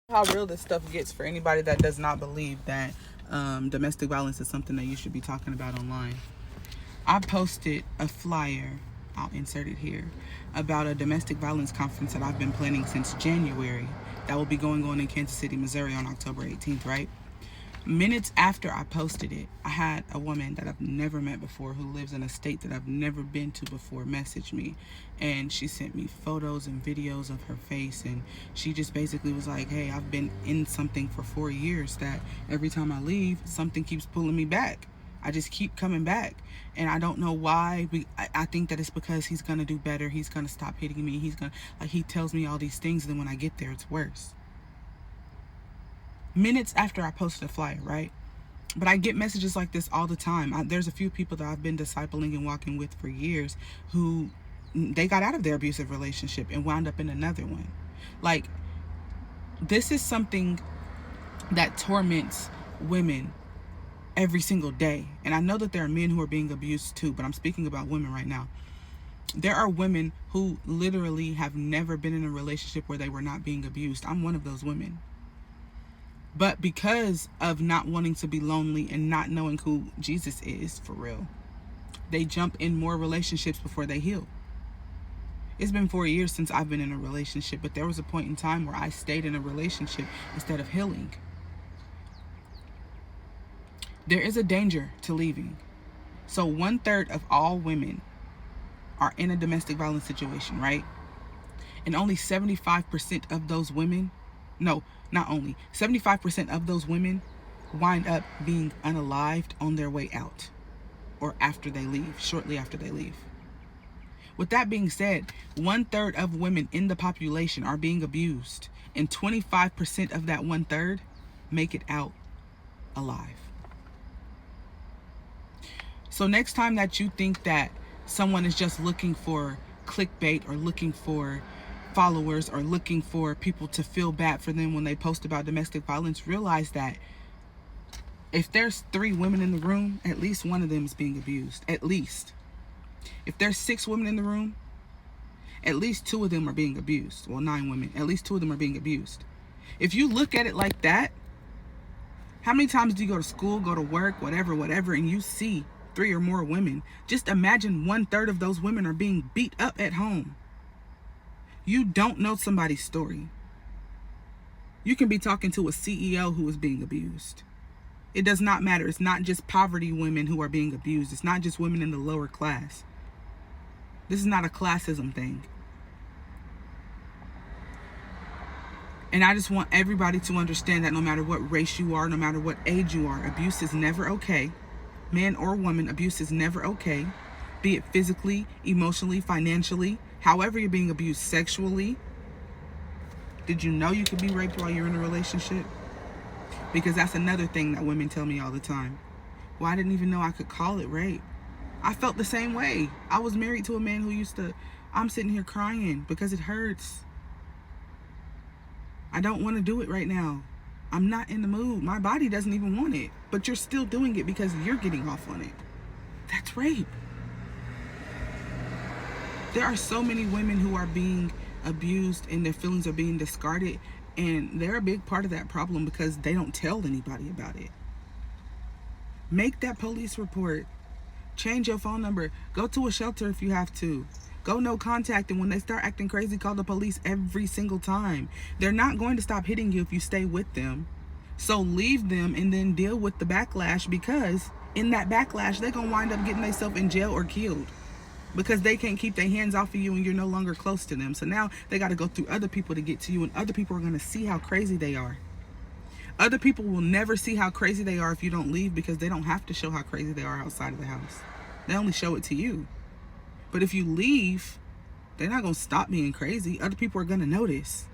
How real this stuff gets for anybody that does not believe that domestic violence is something that you should be talking about online. I posted a flyer, I'll insert it here, about a domestic violence conference that I've been planning since January that will be going on in Kansas City, Missouri on October 18th, right? Minutes after I posted it, I had a woman that I've never met before who lives in a state that I've never been to before message me, and she sent me photos and videos of her face, and she just basically was like, hey, I've been in something for 4 years that every time I leave, something keeps pulling me back. I just keep coming back, and I don't know why. I think that it's because he's gonna do better. He's gonna stop hitting me. He's gonna, like, he tells me all these things, and then when I get there, it's worse. Minutes after I posted a flyer, right? But I get messages like this all the time. There's a few people that I've been discipling and walking with for years who they got out of their abusive relationship and wound up in another one. Like, this is something that torments women every single day. And I know that there are men who are being abused too, but I'm speaking about women right now. There are women who literally have never been in a relationship where they were not being abused. I'm one of those women. But because of not wanting to be lonely and not knowing who Jesus is for real, they jump in more relationships before they heal. It's been 4 years since I've been in a relationship, but there was a point in time where I stayed in a relationship instead of healing. There is a danger to leaving. So 1/3 of all women are in a domestic violence situation, right? And only 75% of those women, no, not only, 75% of those women wind up being unalived on their way out or after they leave, shortly after they leave. With that being said, 1/3 of women in the population are being abused, and 25% of that 1/3 make it out alive. So next time that you think that someone is just looking for clickbait or looking for followers or looking for people to feel bad for them when they post about domestic violence, realize that if there's 3 women in the room, at least one of them is being abused. At least. If there's 6 women in the room, at least 2 of them are being abused. Well, 9 women. At least 2 of them are being abused. If you look at it like that, how many times do you go to school, go to work, whatever, and you see 3 or more women? Just imagine 1/3 of those women are being beat up at home. You don't know somebody's story. You can be talking to a CEO who is being abused. It does not matter. It's not just poverty women who are being abused. It's not just women in the lower class. This is not a classism thing. And I just want everybody to understand that no matter what race you are, no matter what age you are, abuse is never okay. Man or woman, abuse is never okay. Be it physically, emotionally, financially, however you're being abused, sexually. Did you know you could be raped while you're in a relationship? Because that's another thing that women tell me all the time. Well, I didn't even know I could call it rape. I felt the same way. I was married to a man who I'm sitting here crying because it hurts. I don't want to do it right now. I'm not in the mood. My body doesn't even want it. But you're still doing it because you're getting off on it. That's rape. There are so many women who are being abused and their feelings are being discarded, and they're a big part of that problem because they don't tell anybody about it. Make that police report. Change your phone number. Go to a shelter if you have to. Go no contact, and when they start acting crazy, call the police every single time. They're not going to stop hitting you if you stay with them. So leave them and then deal with the backlash, because in that backlash, they're going to wind up getting themselves in jail or killed. Because they can't keep their hands off of you and you're no longer close to them. So now they got to go through other people to get to you, and other people are going to see how crazy they are. Other people will never see how crazy they are if you don't leave, because they don't have to show how crazy they are outside of the house. They only show it to you. But if you leave, they're not going to stop being crazy. Other people are going to notice.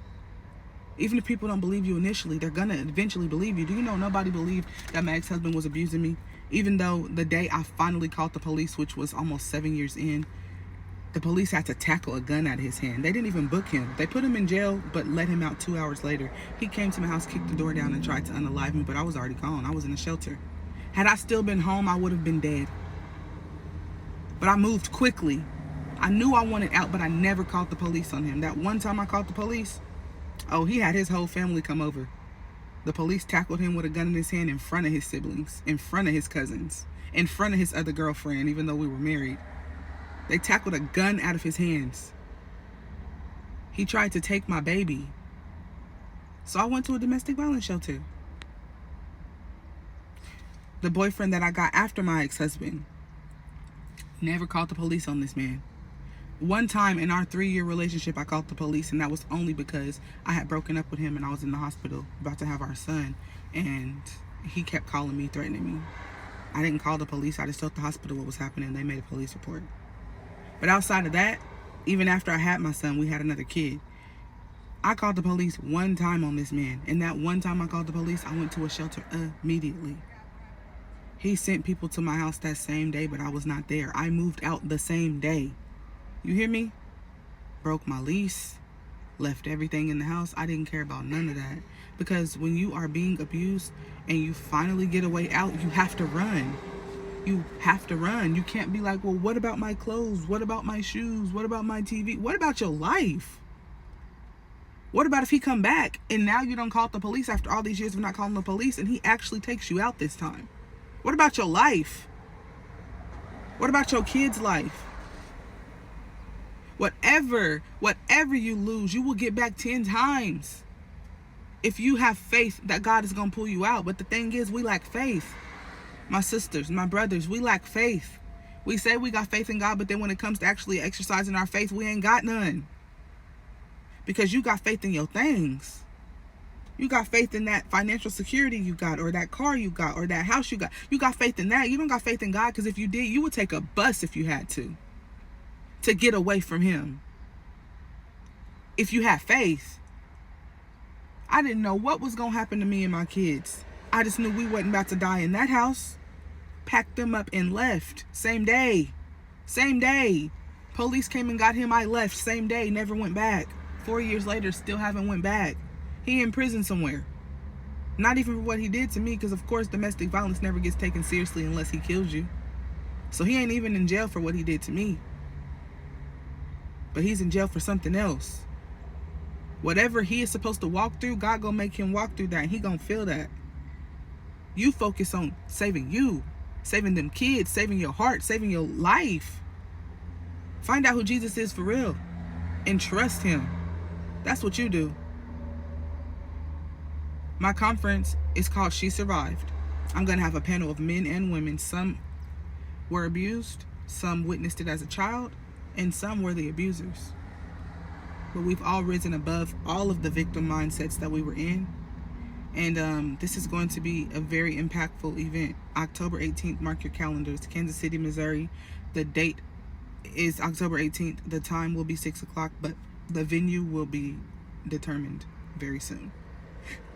Even if people don't believe you initially, they're going to eventually believe you. Do you know nobody believed that my ex-husband was abusing me? Even though the day I finally called the police, which was almost 7 years in, the police had to tackle a gun out of his hand. They didn't even book him. They put him in jail, but let him out 2 hours later. He came to my house, kicked the door down, and tried to unalive me, but I was already gone. I was in a shelter. Had I still been home, I would have been dead. But I moved quickly. I knew I wanted out, but I never called the police on him. That one time I called the police, Oh, he had his whole family come over. The police tackled him with a gun in his hand in front of his siblings, in front of his cousins, in front of his other girlfriend, even though we were married. They tackled a gun out of his hands. He tried to take my baby. So I went to a domestic violence shelter. The boyfriend that I got after my ex-husband never called the police on this man. One time in our 3-year relationship, I called the police, and that was only because I had broken up with him and I was in the hospital about to have our son, and he kept calling me, threatening me. I didn't call the police. I just told the hospital what was happening. They made a police report. But outside of that, even after I had my son, we had another kid. I called the police one time on this man, and that one time I called the police, I went to a shelter immediately. He sent people to my house that same day, but I was not there. I moved out the same day. You hear me? Broke my lease, left everything in the house. I didn't care about none of that. Because when you are being abused and you finally get a way out, you have to run. You have to run. You can't be like, well, what about my clothes? What about my shoes? What about my TV? What about your life? What about if he come back and now you don't call the police after all these years of not calling the police and he actually takes you out this time? What about your life? What about your kid's life? Whatever you lose, you will get back 10 times if you have faith that God is going to pull you out. But the thing is, we lack faith. My sisters, my brothers, we lack faith. We say we got faith in God, but then when it comes to actually exercising our faith, we ain't got none. Because you got faith in your things. You got faith in that financial security you got, or that car you got, or that house you got. You got faith in that. You don't got faith in God, because if you did, you would take a bus if you had to get away from him. If you had faith. I didn't know what was going to happen to me and my kids. I just knew we wasn't about to die in that house. Packed them up and left. Same day. Same day. Police came and got him. I left. Same day. Never went back. 4 years later, still haven't went back. He in prison somewhere. Not even for what he did to me, because of course domestic violence never gets taken seriously unless he kills you. So he ain't even in jail for what he did to me. But he's in jail for something else. Whatever he is supposed to walk through, God gonna make him walk through that, and he gonna feel that. You focus on saving you, saving them kids, saving your heart, saving your life. Find out who Jesus is for real and trust him. That's what you do. My conference is called She Survived. I'm going to have a panel of men and women. Some were abused, some witnessed it as a child, and some were the abusers. But we've all risen above all of the victim mindsets that we were in. And this is going to be a very impactful event. October 18th, mark your calendars. Kansas City, Missouri. The date is October 18th. The time will be 6 o'clock, but the venue will be determined very soon.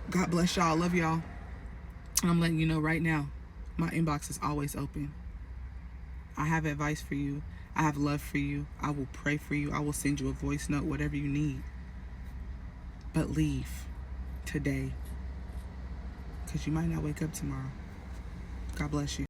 God bless y'all. Love y'all. And I'm letting you know right now, my inbox is always open. I have advice for you. I have love for you. I will pray for you. I will send you a voice note, whatever you need. But leave today, because you might not wake up tomorrow. God bless you.